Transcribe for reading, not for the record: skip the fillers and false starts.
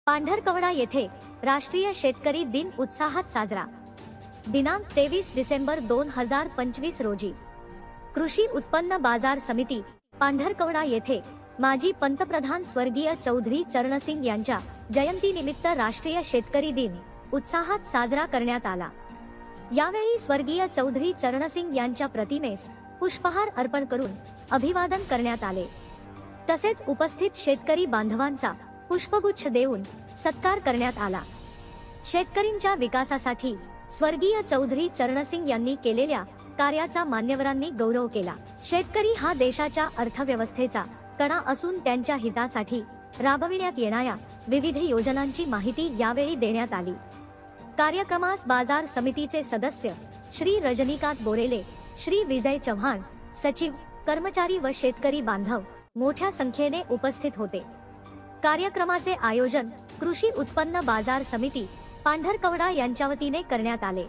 पांढरकवडा येथे राष्ट्रीय शेतकरी दिन उत्साहात साजरा. दिनांक 23 डिसेंबर 2025 रोजी कृषी उत्पन्न बाजार समिती पांढरकवडा येथे माजी पंतप्रधान स्वर्गीय चौधरी चरणसिंग यांच्या जयंतीनिमित्त राष्ट्रीय शेतकरी दिन उत्साहात साजरा करण्यात आला. यावेळी स्वर्गीय चौधरी चरणसिंग यांच्या प्रतिमेस पुष्पहार अर्पण करून अभिवादन करण्यात आले. तसेच उपस्थित शेतकरी बांधवांचा पुष्पगुच्छ देऊन सत्कार करण्यात आला. शेतकरींच्या विकासासाठी स्वर्गीय चौधरी चरणसिंग यांनी केलेल्या कार्याचा मान्यवरांनी गौरव केला. शेतकरी हा देशाच्या अर्थव्यवस्थेचा कणा असून त्यांच्या हितासाठी राबविण्यात येणाऱ्या विविध योजनांची माहिती यावेळी देण्यात आली. कार्यक्रमास बाजार समितीचे सदस्य श्री रजनीकांत बोरेले, श्री विजय चव्हाण, सचिव, कर्मचारी व शेतकरी बांधव मोठ्या संख्येने उपस्थित होते. कार्यक्रमाचे आयोजन कृषी उत्पन्न बाजार समिती पांढरकवडा यांच्या वतीने करण्यात आले.